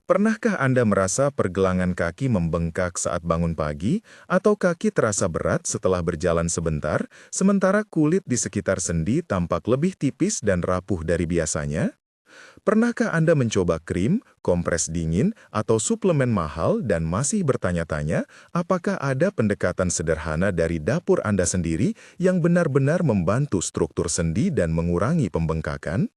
Pernahkah Anda merasa pergelangan kaki membengkak saat bangun pagi, atau kaki terasa berat setelah berjalan sebentar, sementara kulit di sekitar sendi tampak lebih tipis dan rapuh dari biasanya? Pernahkah Anda mencoba krim, kompres dingin, atau suplemen mahal dan masih bertanya-tanya apakah ada pendekatan sederhana dari dapur Anda sendiri yang benar-benar membantu struktur sendi dan mengurangi pembengkakan?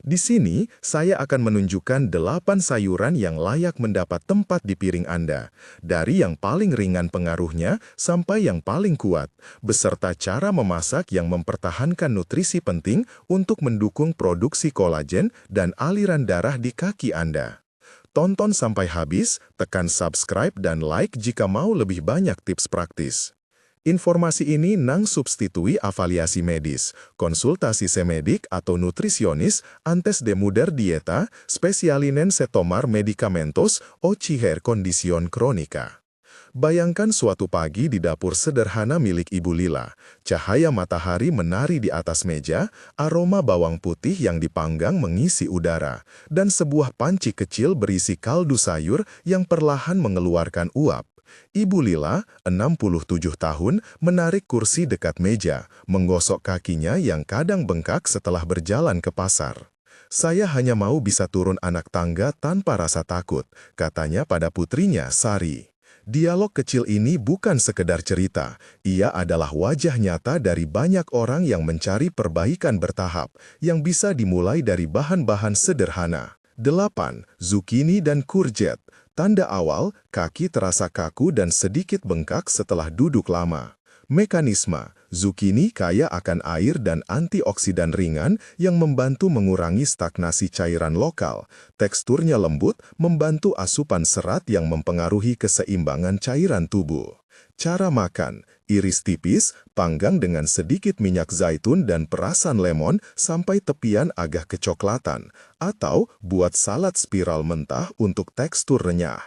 Di sini, saya akan menunjukkan 8 sayuran yang layak mendapat tempat di piring Anda, dari yang paling ringan pengaruhnya sampai yang paling kuat, beserta cara memasak yang mempertahankan nutrisi penting untuk mendukung produksi kolagen dan aliran darah di kaki Anda. Tonton sampai habis, tekan subscribe dan like jika mau lebih banyak tips praktis. Informasi ini nang substitui avaliasi medis, konsultasi semedik atau nutrisionis antes de mudar dieta, spesialinen setomar medicamentos o ciher kondisión kronika. Bayangkan suatu pagi di dapur sederhana milik Ibu Lila, cahaya matahari menari di atas meja, aroma bawang putih yang dipanggang mengisi udara, dan sebuah panci kecil berisi kaldu sayur yang perlahan mengeluarkan uap. Ibu Lila, 67 tahun, menarik kursi dekat meja, menggosok kakinya yang kadang bengkak setelah berjalan ke pasar. "Saya hanya mau bisa turun anak tangga tanpa rasa takut," katanya pada putrinya, Sari. Dialog kecil ini bukan sekedar cerita, ia adalah wajah nyata dari banyak orang yang mencari perbaikan bertahap, yang bisa dimulai dari bahan-bahan sederhana. 8. Zucchini dan courgette. Tanda awal, kaki terasa kaku dan sedikit bengkak setelah duduk lama. Mekanisme, zucchini kaya akan air dan antioksidan ringan yang membantu mengurangi stagnasi cairan lokal. Teksturnya lembut, membantu asupan serat yang mempengaruhi keseimbangan cairan tubuh. Cara makan, iris tipis, panggang dengan sedikit minyak zaitun dan perasan lemon sampai tepian agak kecoklatan, atau buat salad spiral mentah untuk tekstur renyah.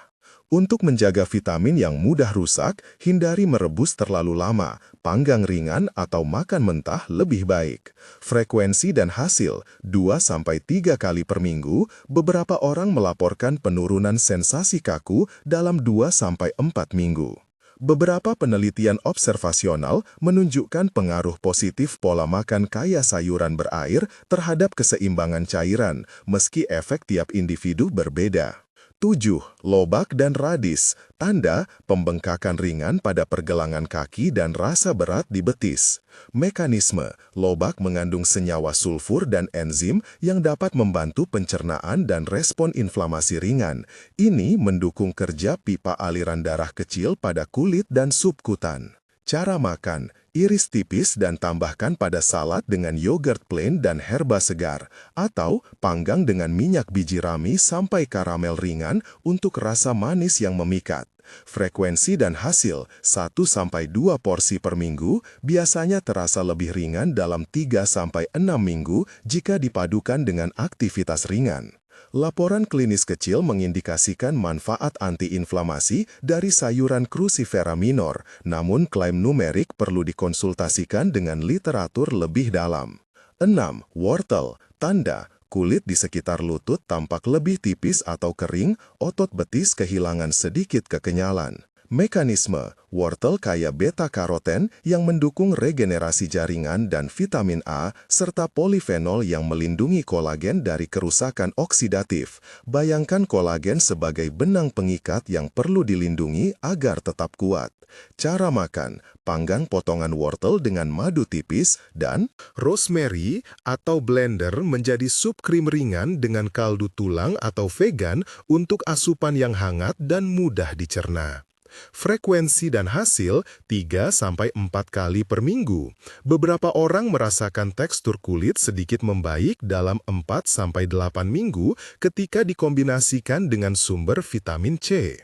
Untuk menjaga vitamin yang mudah rusak, hindari merebus terlalu lama, panggang ringan atau makan mentah lebih baik. Frekuensi dan hasil, 2-3 kali per minggu, beberapa orang melaporkan penurunan sensasi kaku dalam 2-4 minggu. Beberapa penelitian observasional menunjukkan pengaruh positif pola makan kaya sayuran berair terhadap keseimbangan cairan, meski efek tiap individu berbeda. 7. Lobak dan radis, tanda pembengkakan ringan pada pergelangan kaki dan rasa berat di betis. Mekanisme, lobak mengandung senyawa sulfur dan enzim yang dapat membantu pencernaan dan respon inflamasi ringan. Ini mendukung kerja pipa aliran darah kecil pada kulit dan subkutan. Cara makan, iris tipis dan tambahkan pada salad dengan yogurt plain dan herba segar, atau panggang dengan minyak biji rami sampai karamel ringan untuk rasa manis yang memikat. Frekuensi dan hasil, 1-2 porsi per minggu, biasanya terasa lebih ringan dalam 3-6 minggu jika dipadukan dengan aktivitas ringan. Laporan klinis kecil mengindikasikan manfaat antiinflamasi dari sayuran Crucifera minor, namun klaim numerik perlu dikonsultasikan dengan literatur lebih dalam. 6. Wortel, tanda kulit di sekitar lutut tampak lebih tipis atau kering, otot betis kehilangan sedikit kekenyalan. Mekanisme, wortel kaya beta-karoten yang mendukung regenerasi jaringan dan vitamin A, serta polifenol yang melindungi kolagen dari kerusakan oksidatif. Bayangkan kolagen sebagai benang pengikat yang perlu dilindungi agar tetap kuat. Cara makan, panggang potongan wortel dengan madu tipis dan rosemary atau blender menjadi sup krim ringan dengan kaldu tulang atau vegan untuk asupan yang hangat dan mudah dicerna. Frekuensi dan hasil 3-4 kali per minggu. Beberapa orang merasakan tekstur kulit sedikit membaik dalam 4-8 minggu ketika dikombinasikan dengan sumber vitamin C.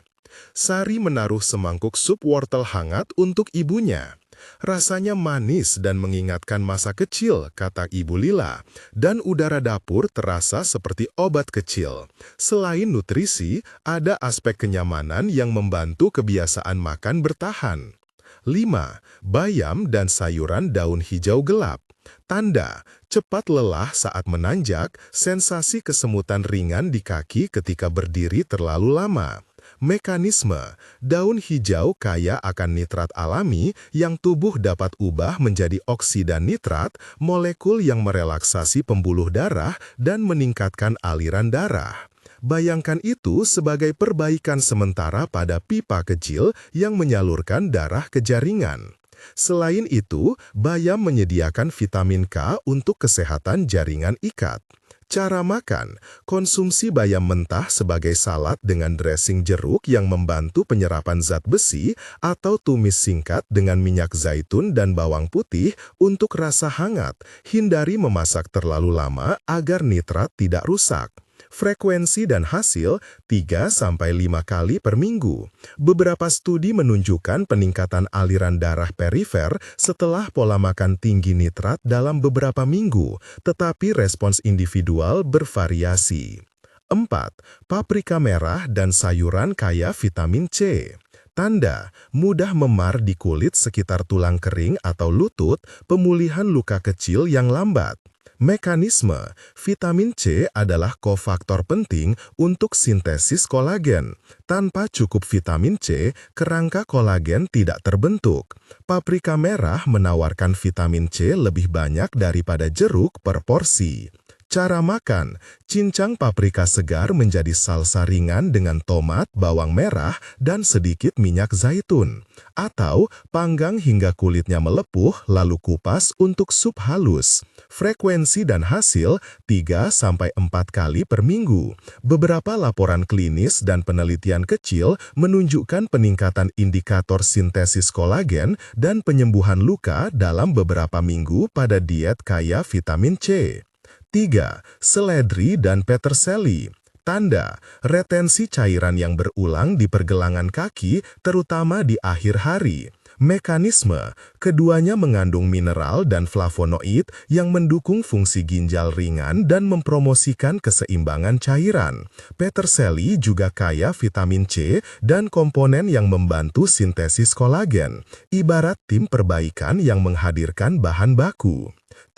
Sari menaruh semangkuk sup wortel hangat untuk ibunya. "Rasanya manis dan mengingatkan masa kecil," kata Ibu Lila, dan udara dapur terasa seperti obat kecil. Selain nutrisi, ada aspek kenyamanan yang membantu kebiasaan makan bertahan. 5. Bayam dan sayuran daun hijau gelap. Tanda, cepat lelah saat menanjak, sensasi kesemutan ringan di kaki ketika berdiri terlalu lama. Mekanisme, daun hijau kaya akan nitrat alami yang tubuh dapat ubah menjadi oksida nitrat, molekul yang merelaksasi pembuluh darah dan meningkatkan aliran darah. Bayangkan itu sebagai perbaikan sementara pada pipa kecil yang menyalurkan darah ke jaringan. Selain itu, bayam menyediakan vitamin K untuk kesehatan jaringan ikat. Cara makan, konsumsi bayam mentah sebagai salad dengan dressing jeruk yang membantu penyerapan zat besi atau tumis singkat dengan minyak zaitun dan bawang putih untuk rasa hangat. Hindari memasak terlalu lama agar nitrat tidak rusak. Frekuensi dan hasil 3-5 kali per minggu. Beberapa studi menunjukkan peningkatan aliran darah perifer setelah pola makan tinggi nitrat dalam beberapa minggu, tetapi respons individual bervariasi. 4. Paprika merah dan sayuran kaya vitamin C. Tanda, mudah memar di kulit sekitar tulang kering atau lutut, pemulihan luka kecil yang lambat. Mekanisme, vitamin C adalah kofaktor penting untuk sintesis kolagen. Tanpa cukup vitamin C, kerangka kolagen tidak terbentuk. Paprika merah menawarkan vitamin C lebih banyak daripada jeruk per porsi. Cara makan, cincang paprika segar menjadi salsa ringan dengan tomat, bawang merah, dan sedikit minyak zaitun. Atau panggang hingga kulitnya melepuh lalu kupas untuk sup halus. Frekuensi dan hasil 3-4 kali per minggu. Beberapa laporan klinis dan penelitian kecil menunjukkan peningkatan indikator sintesis kolagen dan penyembuhan luka dalam beberapa minggu pada diet kaya vitamin C. 3. Seledri dan peterseli. Tanda, retensi cairan yang berulang di pergelangan kaki, terutama di akhir hari. Mekanisme, keduanya mengandung mineral dan flavonoid yang mendukung fungsi ginjal ringan dan mempromosikan keseimbangan cairan. Peterseli juga kaya vitamin C dan komponen yang membantu sintesis kolagen, ibarat tim perbaikan yang menghadirkan bahan baku.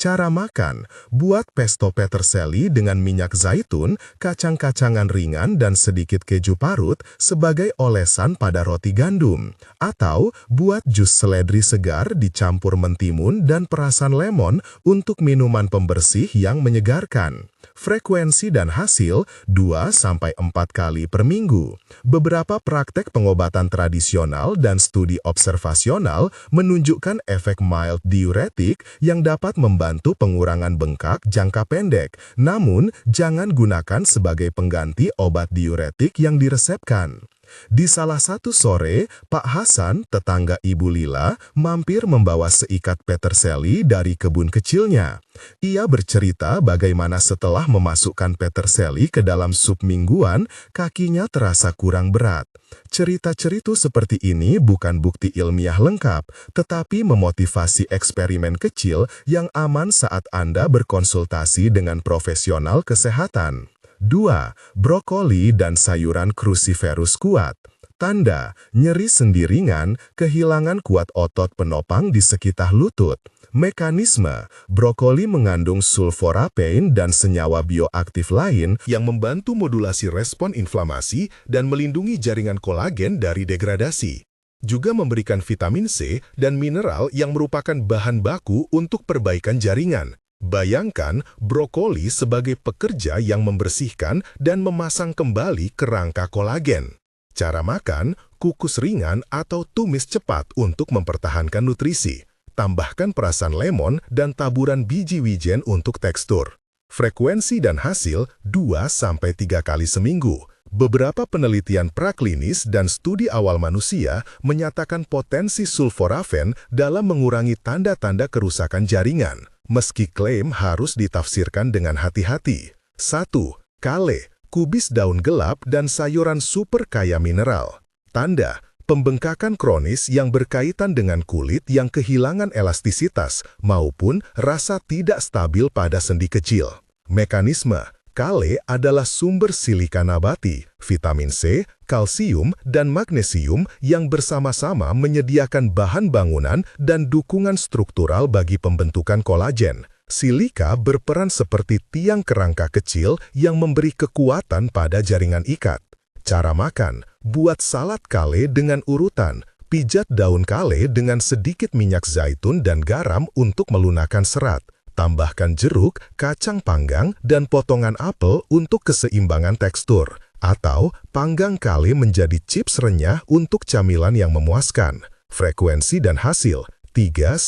Cara makan, buat pesto peterseli dengan minyak zaitun, kacang-kacangan ringan dan sedikit keju parut sebagai olesan pada roti gandum. Atau buat jus seledri segar dicampur mentimun dan perasan lemon untuk minuman pembersih yang menyegarkan. Frekuensi dan hasil 2-4 kali per minggu. Beberapa praktek pengobatan tradisional dan studi observasional menunjukkan efek mild diuretik yang dapat membantu pengurangan bengkak jangka pendek, namun jangan gunakan sebagai pengganti obat diuretik yang diresepkan. Di salah satu sore, Pak Hasan, tetangga Ibu Lila, mampir membawa seikat peterseli dari kebun kecilnya. Ia bercerita bagaimana setelah memasukkan peterseli ke dalam sup mingguan, kakinya terasa kurang berat. Cerita-cerita seperti ini bukan bukti ilmiah lengkap, tetapi memotivasi eksperimen kecil yang aman saat Anda berkonsultasi dengan profesional kesehatan. 2. Brokoli dan sayuran cruciferous kuat. Tanda, nyeri sendi ringan, kehilangan kuat otot penopang di sekitar lutut. Mekanisme, brokoli mengandung sulforapein dan senyawa bioaktif lain yang membantu modulasi respon inflamasi dan melindungi jaringan kolagen dari degradasi. Juga memberikan vitamin C dan mineral yang merupakan bahan baku untuk perbaikan jaringan. Bayangkan brokoli sebagai pekerja yang membersihkan dan memasang kembali kerangka kolagen. Cara makan, kukus ringan atau tumis cepat untuk mempertahankan nutrisi. Tambahkan perasan lemon dan taburan biji wijen untuk tekstur. Frekuensi dan hasil 2-3 kali seminggu. Beberapa penelitian praklinis dan studi awal manusia menyatakan potensi sulforafen dalam mengurangi tanda-tanda kerusakan jaringan. Meski klaim harus ditafsirkan dengan hati-hati. 1. Kale, kubis daun gelap dan sayuran super kaya mineral. Tanda, pembengkakan kronis yang berkaitan dengan kulit yang kehilangan elastisitas maupun rasa tidak stabil pada sendi kecil. Mekanisme, Kale adalah sumber silika nabati, vitamin C, kalsium, dan magnesium yang bersama-sama menyediakan bahan bangunan dan dukungan struktural bagi pembentukan kolagen. Silika berperan seperti tiang kerangka kecil yang memberi kekuatan pada jaringan ikat. Cara makan: buat salad kale dengan urutan. Pijat daun kale dengan sedikit minyak zaitun dan garam untuk melunakkan serat. Tambahkan jeruk, kacang panggang, dan potongan apel untuk keseimbangan tekstur. Atau panggang kale menjadi chips renyah untuk camilan yang memuaskan. Frekuensi dan hasil: 3-5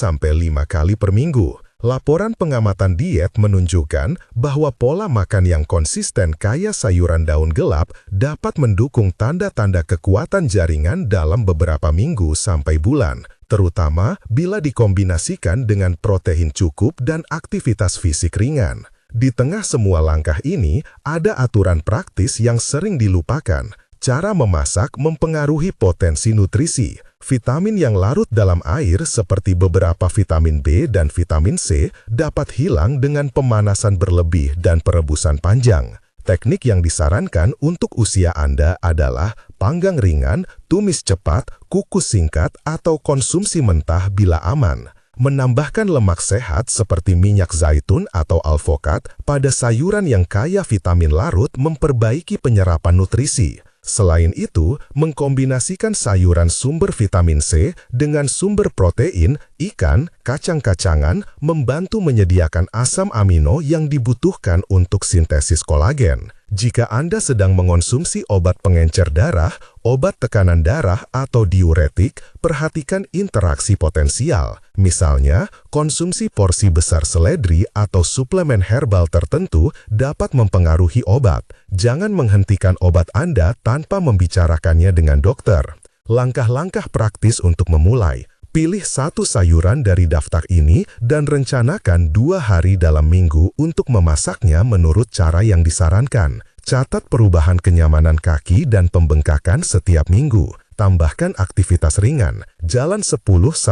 kali per minggu. Laporan pengamatan diet menunjukkan bahwa pola makan yang konsisten kaya sayuran daun gelap dapat mendukung tanda-tanda kekuatan jaringan dalam beberapa minggu sampai bulan, terutama bila dikombinasikan dengan protein cukup dan aktivitas fisik ringan. Di tengah semua langkah ini, ada aturan praktis yang sering dilupakan. Cara memasak mempengaruhi potensi nutrisi. Vitamin yang larut dalam air seperti beberapa vitamin B dan vitamin C dapat hilang dengan pemanasan berlebih dan perebusan panjang. Teknik yang disarankan untuk usia Anda adalah panggang ringan, tumis cepat, kukus singkat, atau konsumsi mentah bila aman. Menambahkan lemak sehat seperti minyak zaitun atau alvokat pada sayuran yang kaya vitamin larut memperbaiki penyerapan nutrisi. Selain itu, mengkombinasikan sayuran sumber vitamin C dengan sumber protein, ikan, kacang-kacangan, membantu menyediakan asam amino yang dibutuhkan untuk sintesis kolagen. Jika Anda sedang mengonsumsi obat pengencer darah, obat tekanan darah, atau diuretik, perhatikan interaksi potensial. Misalnya, konsumsi porsi besar seledri atau suplemen herbal tertentu dapat mempengaruhi obat. Jangan menghentikan obat Anda tanpa membicarakannya dengan dokter. Langkah-langkah praktis untuk memulai. Pilih satu sayuran dari daftar ini dan rencanakan 2 hari dalam minggu untuk memasaknya menurut cara yang disarankan. Catat perubahan kenyamanan kaki dan pembengkakan setiap minggu. Tambahkan aktivitas ringan, jalan 10-20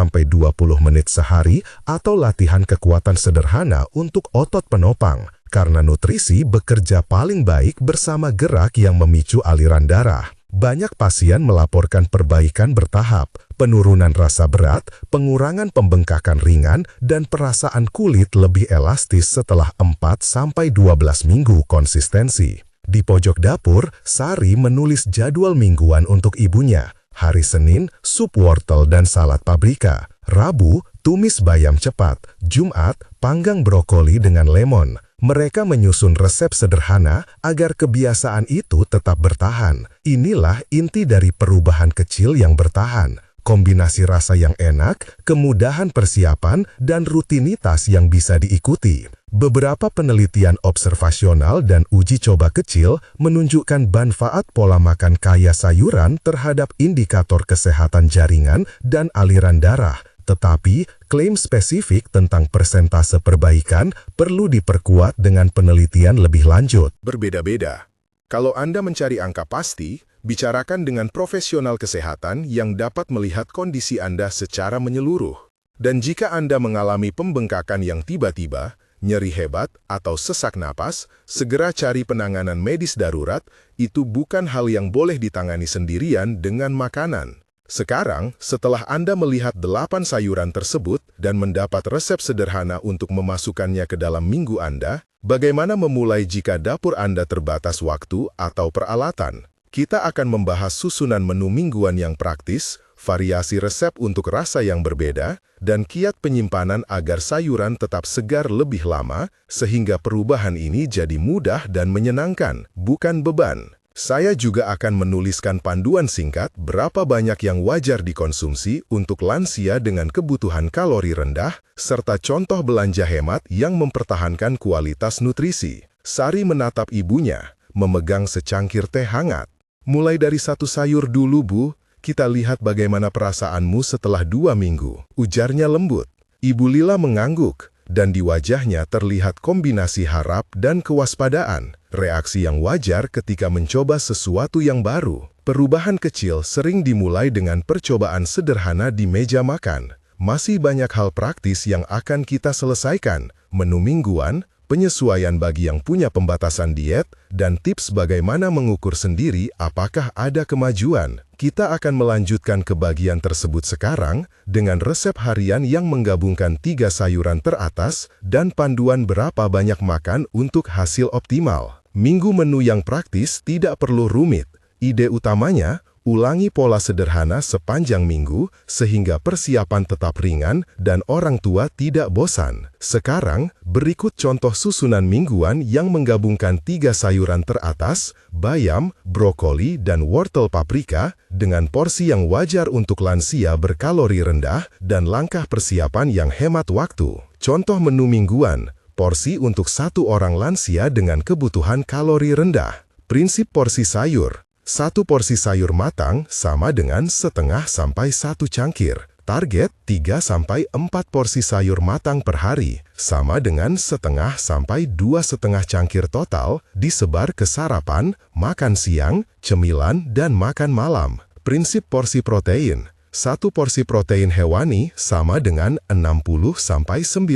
menit sehari atau latihan kekuatan sederhana untuk otot penopang, karena nutrisi bekerja paling baik bersama gerak yang memicu aliran darah. Banyak pasien melaporkan perbaikan bertahap, penurunan rasa berat, pengurangan pembengkakan ringan, dan perasaan kulit lebih elastis setelah 4-12 minggu konsistensi. Di pojok dapur, Sari menulis jadwal mingguan untuk ibunya. Hari Senin, sup wortel dan salad paprika. Rabu, tumis bayam cepat. Jumat, panggang brokoli dengan lemon. Mereka menyusun resep sederhana agar kebiasaan itu tetap bertahan. Inilah inti dari perubahan kecil yang bertahan. Kombinasi rasa yang enak, kemudahan persiapan, dan rutinitas yang bisa diikuti. Beberapa penelitian observasional dan uji coba kecil menunjukkan manfaat pola makan kaya sayuran terhadap indikator kesehatan jaringan dan aliran darah. Tetapi, klaim spesifik tentang persentase perbaikan perlu diperkuat dengan penelitian lebih lanjut. Berbeda-beda. Kalau Anda mencari angka pasti, bicarakan dengan profesional kesehatan yang dapat melihat kondisi Anda secara menyeluruh. Dan jika Anda mengalami pembengkakan yang tiba-tiba, nyeri hebat, atau sesak napas, segera cari penanganan medis darurat. Itu bukan hal yang boleh ditangani sendirian dengan makanan. Sekarang, setelah Anda melihat 8 sayuran tersebut dan mendapat resep sederhana untuk memasukkannya ke dalam minggu Anda, bagaimana memulai jika dapur Anda terbatas waktu atau peralatan? Kita akan membahas susunan menu mingguan yang praktis, variasi resep untuk rasa yang berbeda, dan kiat penyimpanan agar sayuran tetap segar lebih lama, sehingga perubahan ini jadi mudah dan menyenangkan, bukan beban. Saya juga akan menuliskan panduan singkat berapa banyak yang wajar dikonsumsi untuk lansia dengan kebutuhan kalori rendah, serta contoh belanja hemat yang mempertahankan kualitas nutrisi. Sari menatap ibunya, memegang secangkir teh hangat. Mulai dari satu sayur dulu, Bu. Kita lihat bagaimana perasaanmu setelah 2 minggu. Ujarnya lembut. Ibu Lila mengangguk, dan di wajahnya terlihat kombinasi harap dan kewaspadaan. Reaksi yang wajar ketika mencoba sesuatu yang baru. Perubahan kecil sering dimulai dengan percobaan sederhana di meja makan. Masih banyak hal praktis yang akan kita selesaikan. Menu mingguan, penyesuaian bagi yang punya pembatasan diet, dan tips bagaimana mengukur sendiri apakah ada kemajuan. Kita akan melanjutkan ke bagian tersebut sekarang dengan resep harian yang menggabungkan 3 sayuran teratas dan panduan berapa banyak makan untuk hasil optimal. Minggu menu yang praktis tidak perlu rumit. Ide utamanya, ulangi pola sederhana sepanjang minggu sehingga persiapan tetap ringan dan orang tua tidak bosan. Sekarang, berikut contoh susunan mingguan yang menggabungkan 3 sayuran teratas, bayam, brokoli, dan wortel paprika dengan porsi yang wajar untuk lansia berkalori rendah dan langkah persiapan yang hemat waktu. Contoh menu mingguan, porsi untuk 1 orang lansia dengan kebutuhan kalori rendah. Prinsip porsi sayur. 1 porsi sayur matang sama dengan setengah sampai 1 cangkir. Target 3-4 porsi sayur matang per hari, sama dengan setengah sampai 2,5 cangkir total, disebar ke sarapan, makan siang, cemilan, dan makan malam. Prinsip porsi protein. 1 porsi protein hewani sama dengan 60-90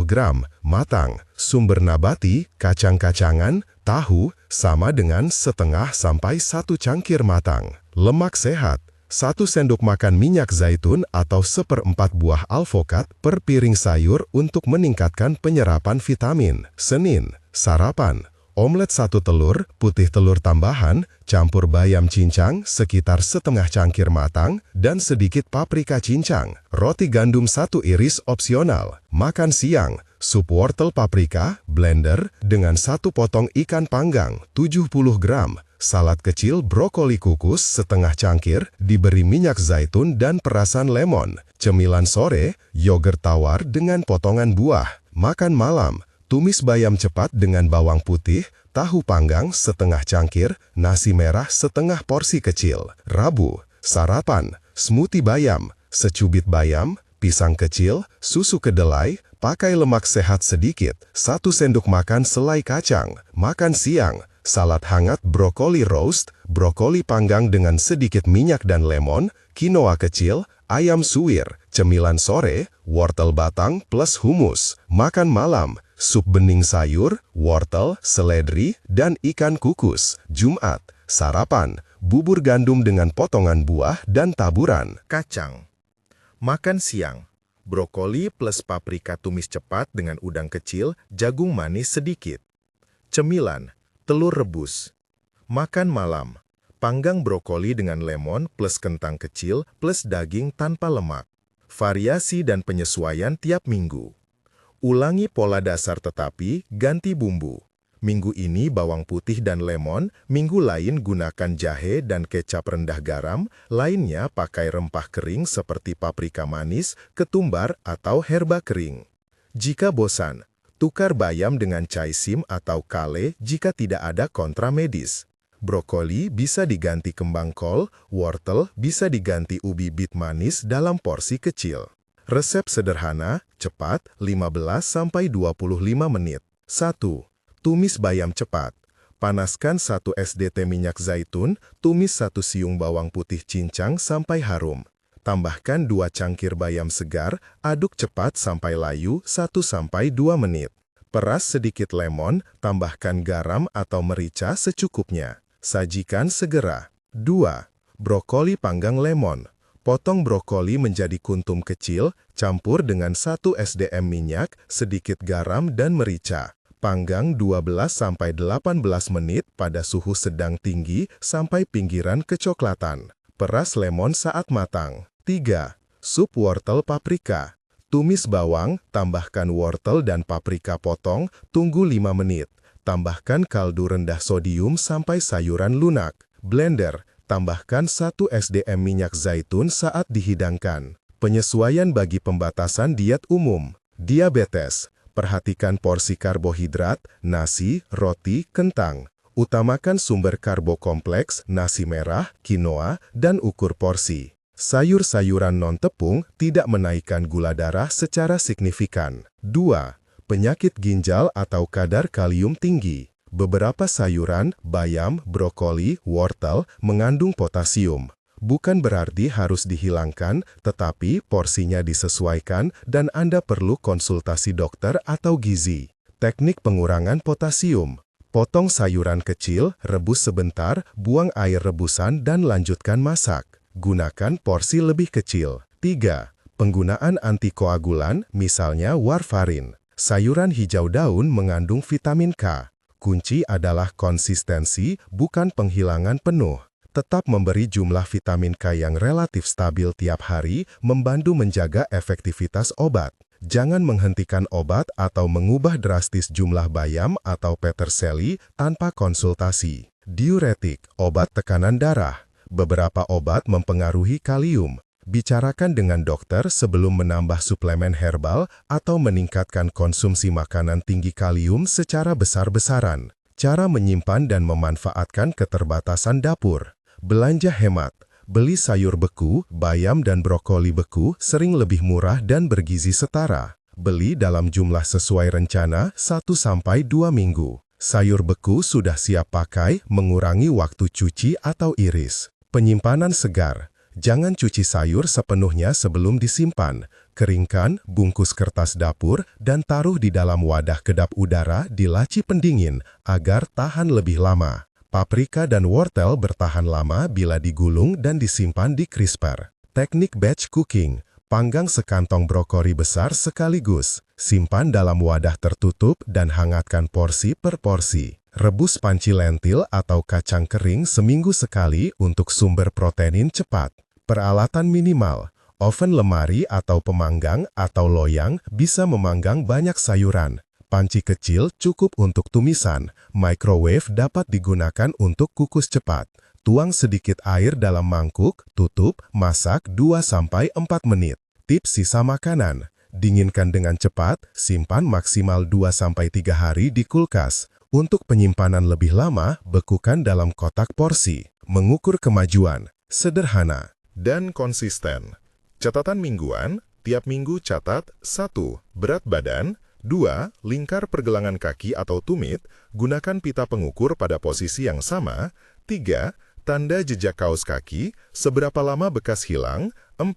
gram, matang. Sumber nabati, kacang-kacangan, tahu, sama dengan setengah sampai 1 cangkir matang. Lemak sehat, 1 sendok makan minyak zaitun atau 1/4 buah alpukat per piring sayur untuk meningkatkan penyerapan vitamin. Senin, sarapan. Omelet 1 telur, putih telur tambahan, campur bayam cincang sekitar setengah cangkir matang, dan sedikit paprika cincang. Roti gandum 1 iris opsional. Makan siang, sup wortel paprika, blender, dengan 1 potong ikan panggang, 70 gram. Salad kecil brokoli kukus setengah cangkir, diberi minyak zaitun dan perasan lemon. Cemilan sore, yogurt tawar dengan potongan buah. Makan malam, tumis bayam cepat dengan bawang putih, tahu panggang setengah cangkir, nasi merah setengah porsi kecil. Rabu, sarapan, smoothie bayam, secubit bayam, pisang kecil, susu kedelai, pakai lemak sehat sedikit, 1 sendok makan selai kacang. Makan siang, salad hangat brokoli roast, brokoli panggang dengan sedikit minyak dan lemon, quinoa kecil, ayam suwir. Cemilan sore, wortel batang plus humus. Makan malam, sup bening sayur, wortel, seledri, dan ikan kukus. Jumat, sarapan, bubur gandum dengan potongan buah dan taburan Kacang. Makan siang, brokoli plus paprika tumis cepat dengan udang kecil, jagung manis sedikit. Cemilan, telur rebus. Makan malam, panggang brokoli dengan lemon plus kentang kecil plus daging tanpa lemak. Variasi dan penyesuaian tiap minggu. Ulangi pola dasar tetapi ganti bumbu. Minggu ini bawang putih dan lemon, minggu lain gunakan jahe dan kecap rendah garam, lainnya pakai rempah kering seperti paprika manis, ketumbar, atau herba kering. Jika bosan, tukar bayam dengan caisim atau kale jika tidak ada kontra medis. Brokoli bisa diganti kembang kol, wortel bisa diganti ubi bit manis dalam porsi kecil. Resep sederhana, cepat, 15-25 menit. 1. Tumis bayam cepat. Panaskan 1 SDT minyak zaitun, tumis 1 siung bawang putih cincang sampai harum. Tambahkan 2 cangkir bayam segar, aduk cepat sampai layu 1-2 menit. Peras sedikit lemon, tambahkan garam atau merica secukupnya. Sajikan segera. 2. Brokoli panggang lemon. Potong brokoli menjadi kuntum kecil, campur dengan 1 SDM minyak, sedikit garam dan merica. Panggang 12-18 menit pada suhu sedang tinggi sampai pinggiran kecoklatan. Peras lemon saat matang. 3. Sup wortel paprika. Tumis bawang, tambahkan wortel dan paprika potong, tunggu 5 menit. Tambahkan kaldu rendah sodium sampai sayuran lunak. Blender, tambahkan 1 SDM minyak zaitun saat dihidangkan. Penyesuaian bagi pembatasan diet umum. Diabetes, perhatikan porsi karbohidrat, nasi, roti, kentang. Utamakan sumber karbo kompleks, nasi merah, quinoa, dan ukur porsi. Sayur-sayuran non-tepung tidak menaikkan gula darah secara signifikan. 2. Penyakit ginjal atau kadar kalium tinggi. Beberapa sayuran, bayam, brokoli, wortel, mengandung potasium. Bukan berarti harus dihilangkan, tetapi porsinya disesuaikan dan Anda perlu konsultasi dokter atau gizi. Teknik pengurangan potasium. Potong sayuran kecil, rebus sebentar, buang air rebusan dan lanjutkan masak. Gunakan porsi lebih kecil. 3. Penggunaan antikoagulan, misalnya warfarin. Sayuran hijau daun mengandung vitamin K. Kunci adalah konsistensi, bukan penghilangan penuh. Tetap memberi jumlah vitamin K yang relatif stabil tiap hari, membantu menjaga efektivitas obat. Jangan menghentikan obat atau mengubah drastis jumlah bayam atau peterseli tanpa konsultasi. Diuretik, obat tekanan darah. Beberapa obat mempengaruhi kalium. Bicarakan dengan dokter sebelum menambah suplemen herbal atau meningkatkan konsumsi makanan tinggi kalium secara besar-besaran. Cara menyimpan dan memanfaatkan keterbatasan dapur. Belanja hemat. Beli sayur beku, bayam dan brokoli beku sering lebih murah dan bergizi setara. Beli dalam jumlah sesuai rencana 1-2 minggu. Sayur beku sudah siap pakai, mengurangi waktu cuci atau iris. Penyimpanan segar. Jangan cuci sayur sepenuhnya sebelum disimpan. Keringkan, bungkus kertas dapur, dan taruh di dalam wadah kedap udara di laci pendingin agar tahan lebih lama. Paprika dan wortel bertahan lama bila digulung dan disimpan di crisper. Teknik batch cooking. Panggang sekantong brokoli besar sekaligus. Simpan dalam wadah tertutup dan hangatkan porsi per porsi. Rebus panci lentil atau kacang kering seminggu sekali untuk sumber protein cepat. Peralatan minimal. Oven lemari atau pemanggang atau loyang bisa memanggang banyak sayuran. Panci kecil cukup untuk tumisan. Microwave dapat digunakan untuk kukus cepat. Tuang sedikit air dalam mangkuk, tutup, masak 2-4 menit. Tips sisa makanan. Dinginkan dengan cepat, simpan maksimal 2-3 hari di kulkas. Untuk penyimpanan lebih lama, bekukan dalam kotak porsi. Mengukur kemajuan. Sederhana Dan konsisten. Catatan mingguan, tiap minggu catat 1. Berat badan. 2. Lingkar pergelangan kaki atau tumit, gunakan pita pengukur pada posisi yang sama. 3. Tanda jejak kaos kaki, seberapa lama bekas hilang. 4.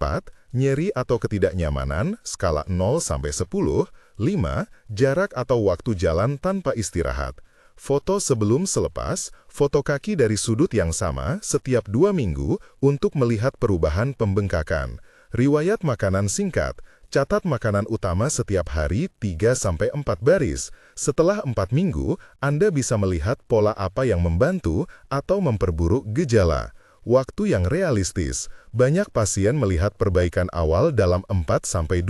Nyeri atau ketidaknyamanan, skala 0-10. 5. Jarak atau waktu jalan tanpa istirahat. Foto sebelum selepas, foto kaki dari sudut yang sama setiap 2 minggu untuk melihat perubahan pembengkakan. Riwayat makanan singkat. Catat makanan utama setiap hari 3-4 baris. Setelah 4 minggu, Anda bisa melihat pola apa yang membantu atau memperburuk gejala. Waktu yang realistis. Banyak pasien melihat perbaikan awal dalam 4-12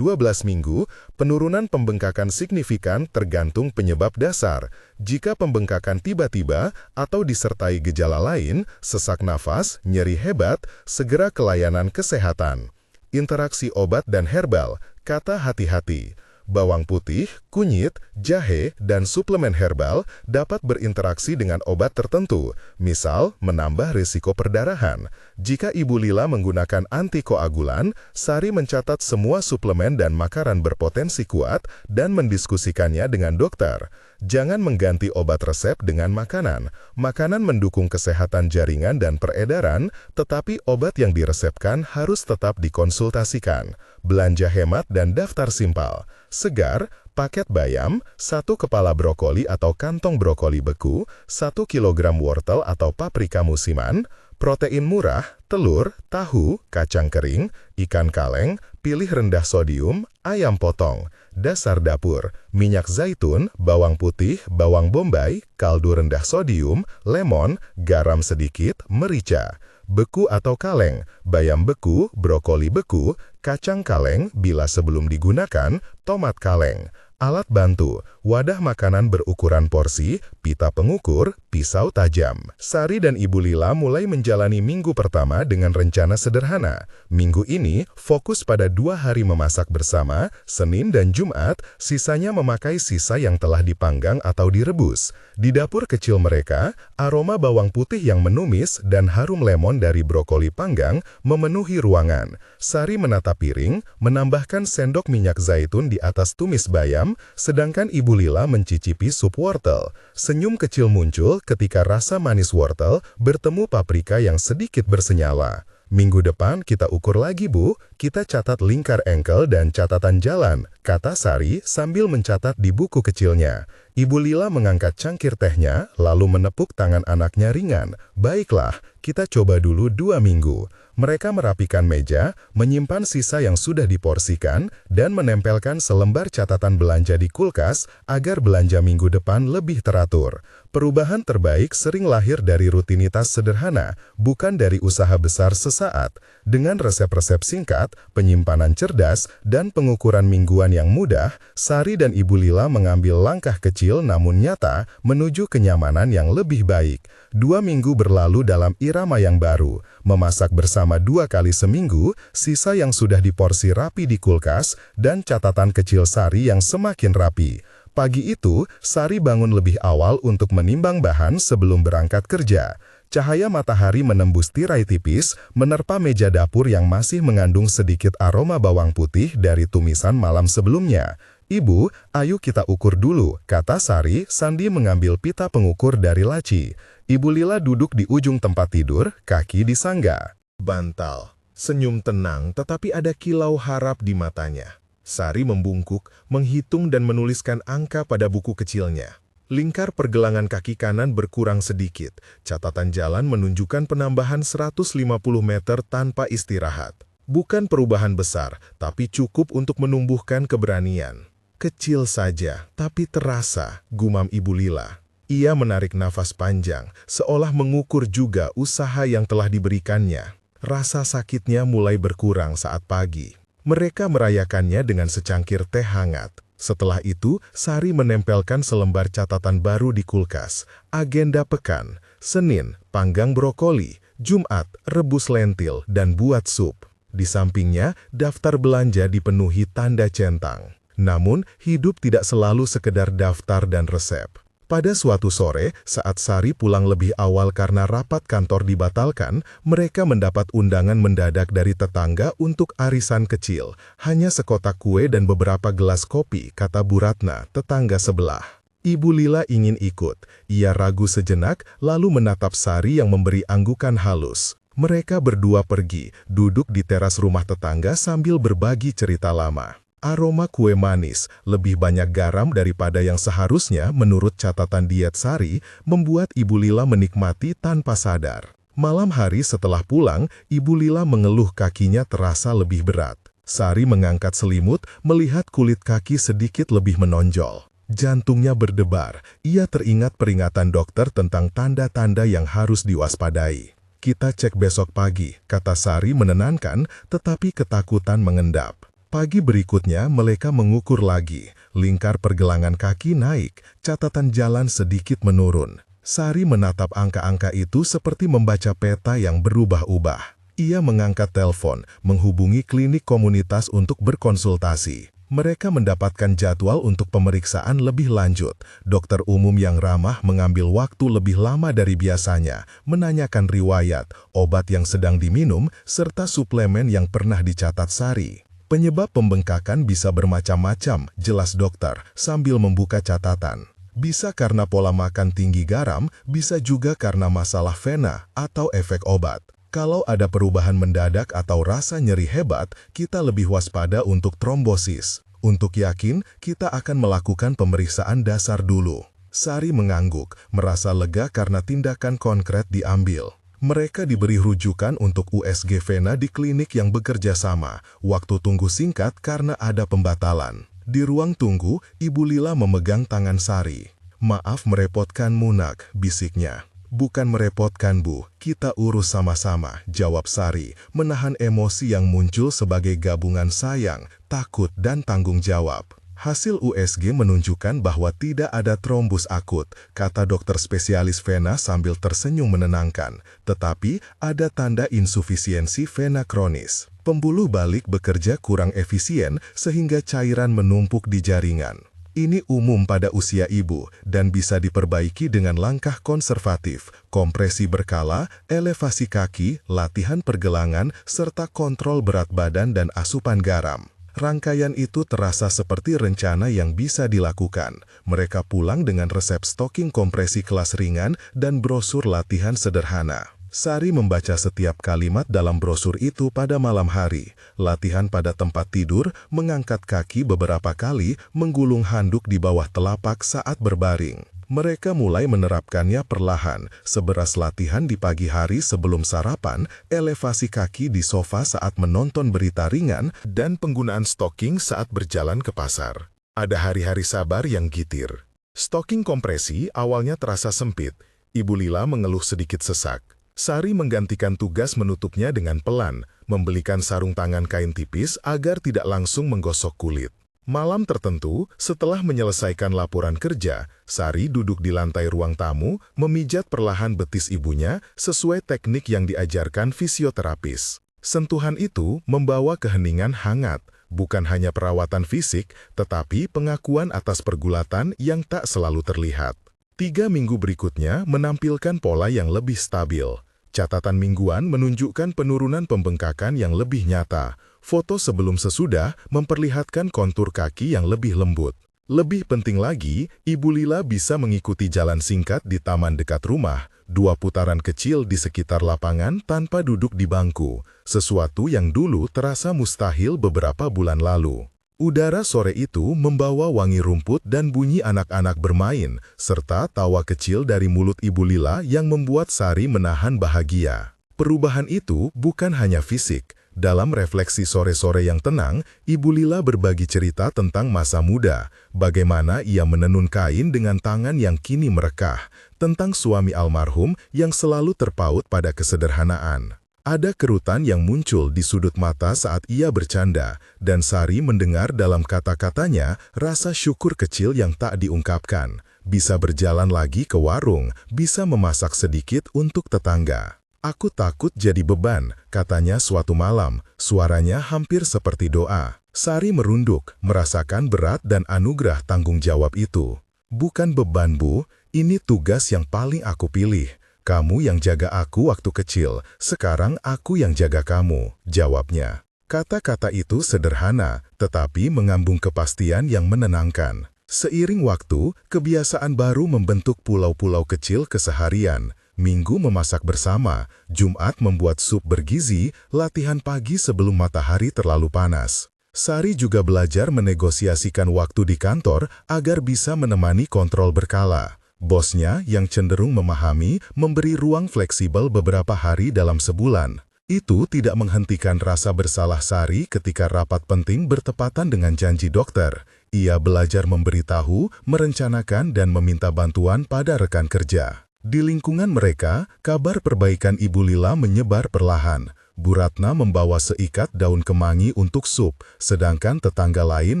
minggu, penurunan pembengkakan signifikan tergantung penyebab dasar. Jika pembengkakan tiba-tiba atau disertai gejala lain, sesak nafas, nyeri hebat, segera ke layanan kesehatan. Interaksi obat dan herbal. Kata hati-hati. Bawang putih, kunyit, jahe, dan suplemen herbal dapat berinteraksi dengan obat tertentu, misal menambah risiko perdarahan. Jika Ibu Lila menggunakan antikoagulan, Sari mencatat semua suplemen dan makanan berpotensi kuat dan mendiskusikannya dengan dokter. Jangan mengganti obat resep dengan makanan. Makanan mendukung kesehatan jaringan dan peredaran, tetapi obat yang diresepkan harus tetap dikonsultasikan. Belanja hemat dan daftar simpel. Segar, paket bayam, 1 kepala brokoli atau kantong brokoli beku, 1 kilogram wortel atau paprika musiman, protein murah, telur, tahu, kacang kering, ikan kaleng, pilih rendah sodium, ayam potong. Dasar dapur, minyak zaitun, bawang putih, bawang bombay, kaldu rendah sodium, lemon, garam sedikit, merica. Beku atau kaleng, bayam beku, brokoli beku, kacang kaleng bila sebelum digunakan, tomat kaleng. Alat bantu, wadah makanan berukuran porsi, pita pengukur, pisau tajam. Sari dan Ibu Lila mulai menjalani minggu pertama dengan rencana sederhana. Minggu ini fokus pada 2 hari memasak bersama, Senin dan Jumat, sisanya memakai sisa yang telah dipanggang atau direbus. Di dapur kecil mereka, aroma bawang putih yang menumis dan harum lemon dari brokoli panggang memenuhi ruangan. Sari menata piring, menambahkan sendok minyak zaitun di atas tumis bayam, sedangkan Ibu Lila mencicipi sup wortel. Senyum kecil muncul ketika rasa manis wortel bertemu paprika yang sedikit bersenyala. Minggu depan kita ukur lagi, Bu. Kita catat lingkar ankle dan catatan jalan, kata Sari sambil mencatat di buku kecilnya. Ibu Lila mengangkat cangkir tehnya, lalu menepuk tangan anaknya ringan. Baiklah, kita coba dulu 2 minggu. Mereka merapikan meja, menyimpan sisa yang sudah diporsikan, dan menempelkan selembar catatan belanja di kulkas agar belanja minggu depan lebih teratur. Perubahan terbaik sering lahir dari rutinitas sederhana, bukan dari usaha besar sesaat. Dengan resep-resep singkat, penyimpanan cerdas, dan pengukuran mingguan yang mudah, Sari dan Ibu Lila mengambil langkah kecil namun nyata menuju kenyamanan yang lebih baik. 2 minggu berlalu dalam irama yang baru. Memasak bersama 2 kali seminggu, sisa yang sudah diporsi rapi di kulkas, dan catatan kecil Sari yang semakin rapi. Pagi itu, Sari bangun lebih awal untuk menimbang bahan sebelum berangkat kerja. Cahaya matahari menembus tirai tipis, menerpa meja dapur yang masih mengandung sedikit aroma bawang putih dari tumisan malam sebelumnya. Ibu, ayo kita ukur dulu, kata Sari sambil mengambil pita pengukur dari laci. Ibu Lila duduk di ujung tempat tidur, kaki disangga. Bantal, senyum tenang tetapi ada kilau harap di matanya. Sari membungkuk, menghitung dan menuliskan angka pada buku kecilnya. Lingkar pergelangan kaki kanan berkurang sedikit. Catatan jalan menunjukkan penambahan 150 meter tanpa istirahat. Bukan perubahan besar, tapi cukup untuk menumbuhkan keberanian. Kecil saja, tapi terasa, gumam Ibu Lila. Ia menarik nafas panjang, seolah mengukur juga usaha yang telah diberikannya. Rasa sakitnya mulai berkurang saat pagi. Mereka merayakannya dengan secangkir teh hangat. Setelah itu, Sari menempelkan selembar catatan baru di kulkas. Agenda pekan, Senin, panggang brokoli, Jumat, rebus lentil dan buat sup. Di sampingnya, daftar belanja dipenuhi tanda centang. Namun, hidup tidak selalu sekedar daftar dan resep. Pada suatu sore, saat Sari pulang lebih awal karena rapat kantor dibatalkan, mereka mendapat undangan mendadak dari tetangga untuk arisan kecil. Hanya sekotak kue dan beberapa gelas kopi, kata Bu Ratna, tetangga sebelah. Ibu Lila ingin ikut. Ia ragu sejenak, lalu menatap Sari yang memberi anggukan halus. Mereka berdua pergi, duduk di teras rumah tetangga sambil berbagi cerita lama. Aroma kue manis, lebih banyak garam daripada yang seharusnya menurut catatan diet Sari, membuat Ibu Lila menikmati tanpa sadar. Malam hari setelah pulang, Ibu Lila mengeluh kakinya terasa lebih berat. Sari mengangkat selimut, melihat kulit kaki sedikit lebih menonjol. Jantungnya berdebar, ia teringat peringatan dokter tentang tanda-tanda yang harus diwaspadai. Kita cek besok pagi, kata Sari menenangkan, tetapi ketakutan mengendap. Pagi berikutnya, mereka mengukur lagi. Lingkar pergelangan kaki naik, catatan jalan sedikit menurun. Sari menatap angka-angka itu seperti membaca peta yang berubah-ubah. Ia mengangkat telepon, menghubungi klinik komunitas untuk berkonsultasi. Mereka mendapatkan jadwal untuk pemeriksaan lebih lanjut. Dokter umum yang ramah mengambil waktu lebih lama dari biasanya, menanyakan riwayat, obat yang sedang diminum, serta suplemen yang pernah dicatat Sari. Penyebab pembengkakan bisa bermacam-macam, jelas dokter, sambil membuka catatan. Bisa karena pola makan tinggi garam, bisa juga karena masalah vena atau efek obat. Kalau ada perubahan mendadak atau rasa nyeri hebat, kita lebih waspada untuk trombosis. Untuk yakin, kita akan melakukan pemeriksaan dasar dulu. Sari mengangguk, merasa lega karena tindakan konkret diambil. Mereka diberi rujukan untuk USG vena di klinik yang bekerja sama. Waktu tunggu singkat karena ada pembatalan. Di ruang tunggu, Ibu Lila memegang tangan Sari. Maaf merepotkanmu nak, bisiknya. Bukan merepotkan Bu, kita urus sama-sama, jawab Sari, menahan emosi yang muncul sebagai gabungan sayang, takut dan tanggung jawab. Hasil USG menunjukkan bahwa tidak ada trombus akut, kata dokter spesialis vena sambil tersenyum menenangkan. Tetapi, ada tanda insufisiensi vena kronis. Pembuluh balik bekerja kurang efisien sehingga cairan menumpuk di jaringan. Ini umum pada usia ibu dan bisa diperbaiki dengan langkah konservatif, kompresi berkala, elevasi kaki, latihan pergelangan, serta kontrol berat badan dan asupan garam. Rangkaian itu terasa seperti rencana yang bisa dilakukan. Mereka pulang dengan resep stocking kompresi kelas ringan dan brosur latihan sederhana. Sari membaca setiap kalimat dalam brosur itu pada malam hari, latihan pada tempat tidur, mengangkat kaki beberapa kali, menggulung handuk di bawah telapak saat berbaring. Mereka mulai menerapkannya perlahan, seberas latihan di pagi hari sebelum sarapan, elevasi kaki di sofa saat menonton berita ringan, dan penggunaan stocking saat berjalan ke pasar. Ada hari-hari sabar yang gitir. Stocking kompresi awalnya terasa sempit. Ibu Lila mengeluh sedikit sesak. Sari menggantikan tugas menutupnya dengan pelan, membelikan sarung tangan kain tipis agar tidak langsung menggosok kulit. Malam tertentu, setelah menyelesaikan laporan kerja, Sari duduk di lantai ruang tamu, memijat perlahan betis ibunya sesuai teknik yang diajarkan fisioterapis. Sentuhan itu membawa keheningan hangat, bukan hanya perawatan fisik, tetapi pengakuan atas pergulatan yang tak selalu terlihat. 3 minggu berikutnya menampilkan pola yang lebih stabil. Catatan mingguan menunjukkan penurunan pembengkakan yang lebih nyata. Foto sebelum sesudah memperlihatkan kontur kaki yang lebih lembut. Lebih penting lagi, Ibu Lila bisa mengikuti jalan singkat di taman dekat rumah, 2 putaran kecil di sekitar lapangan tanpa duduk di bangku, sesuatu yang dulu terasa mustahil beberapa bulan lalu. Udara sore itu membawa wangi rumput dan bunyi anak-anak bermain, serta tawa kecil dari mulut Ibu Lila yang membuat Sari menahan bahagia. Perubahan itu bukan hanya fisik. Dalam refleksi sore-sore yang tenang, Ibu Lila berbagi cerita tentang masa muda, bagaimana ia menenun kain dengan tangan yang kini merekah, tentang suami almarhum yang selalu terpaut pada kesederhanaan. Ada kerutan yang muncul di sudut mata saat ia bercanda, dan Sari mendengar dalam kata-katanya rasa syukur kecil yang tak diungkapkan. Bisa berjalan lagi ke warung, bisa memasak sedikit untuk tetangga. "Aku takut jadi beban," katanya suatu malam, suaranya hampir seperti doa. Sari merunduk, merasakan berat dan anugerah tanggung jawab itu. "Bukan beban, Bu, ini tugas yang paling aku pilih. Kamu yang jaga aku waktu kecil, sekarang aku yang jaga kamu," jawabnya. Kata-kata itu sederhana, tetapi mengandung kepastian yang menenangkan. Seiring waktu, kebiasaan baru membentuk pulau-pulau kecil keseharian. Minggu memasak bersama, Jumat membuat sup bergizi, latihan pagi sebelum matahari terlalu panas. Sari juga belajar menegosiasikan waktu di kantor agar bisa menemani kontrol berkala. Bosnya yang cenderung memahami memberi ruang fleksibel beberapa hari dalam sebulan. Itu tidak menghentikan rasa bersalah Sari ketika rapat penting bertepatan dengan janji dokter. Ia belajar memberitahu, merencanakan dan meminta bantuan pada rekan kerja. Di lingkungan mereka, kabar perbaikan Ibu Lila menyebar perlahan. Bu Ratna membawa seikat daun kemangi untuk sup, sedangkan tetangga lain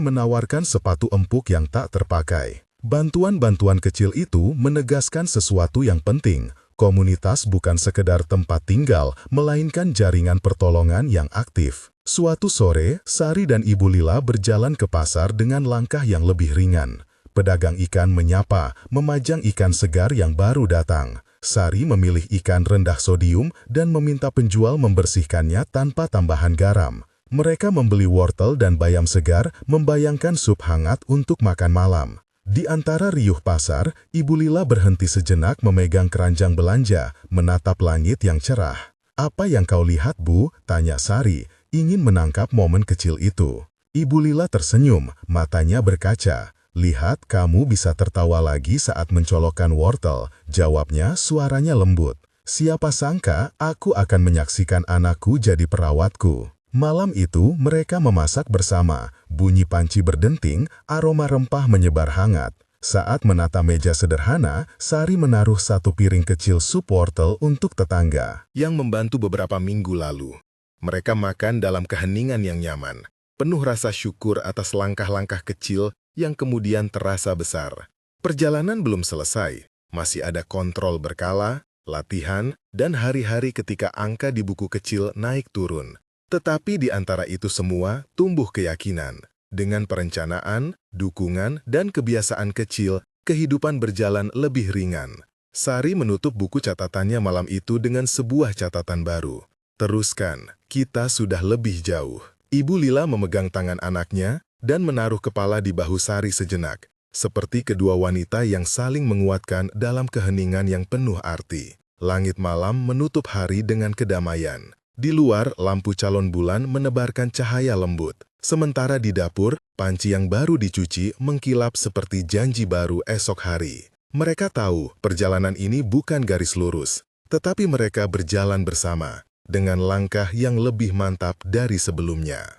menawarkan sepatu empuk yang tak terpakai. Bantuan-bantuan kecil itu menegaskan sesuatu yang penting. Komunitas bukan sekedar tempat tinggal, melainkan jaringan pertolongan yang aktif. Suatu sore, Sari dan Ibu Lila berjalan ke pasar dengan langkah yang lebih ringan. Pedagang ikan menyapa, memajang ikan segar yang baru datang. Sari memilih ikan rendah sodium dan meminta penjual membersihkannya tanpa tambahan garam. Mereka membeli wortel dan bayam segar, membayangkan sup hangat untuk makan malam. Di antara riuh pasar, Ibu Lila berhenti sejenak memegang keranjang belanja, menatap langit yang cerah. "Apa yang kau lihat, Bu?" tanya Sari, ingin menangkap momen kecil itu. Ibu Lila tersenyum, matanya berkaca. "Lihat, kamu bisa tertawa lagi saat mencolokkan wortel," jawabnya suaranya lembut. "Siapa sangka aku akan menyaksikan anakku jadi perawatku." Malam itu mereka memasak bersama, bunyi panci berdenting, aroma rempah menyebar hangat. Saat menata meja sederhana, Sari menaruh 1 piring kecil sup wortel untuk tetangga yang membantu beberapa minggu lalu. Mereka makan dalam keheningan yang nyaman, penuh rasa syukur atas langkah-langkah kecil yang kemudian terasa besar. Perjalanan belum selesai, masih ada kontrol berkala, latihan, dan hari-hari ketika angka di buku kecil naik turun. Tetapi di antara itu semua tumbuh keyakinan. Dengan perencanaan, dukungan, dan kebiasaan kecil, kehidupan berjalan lebih ringan. Sari menutup buku catatannya malam itu dengan sebuah catatan baru. "Teruskan, kita sudah lebih jauh." Ibu Lila memegang tangan anaknya dan menaruh kepala di bahu Sari sejenak, seperti kedua wanita yang saling menguatkan dalam keheningan yang penuh arti. Langit malam menutup hari dengan kedamaian. Di luar, lampu calon bulan menebarkan cahaya lembut. Sementara di dapur, panci yang baru dicuci mengkilap seperti janji baru esok hari. Mereka tahu perjalanan ini bukan garis lurus, tetapi mereka berjalan bersama dengan langkah yang lebih mantap dari sebelumnya.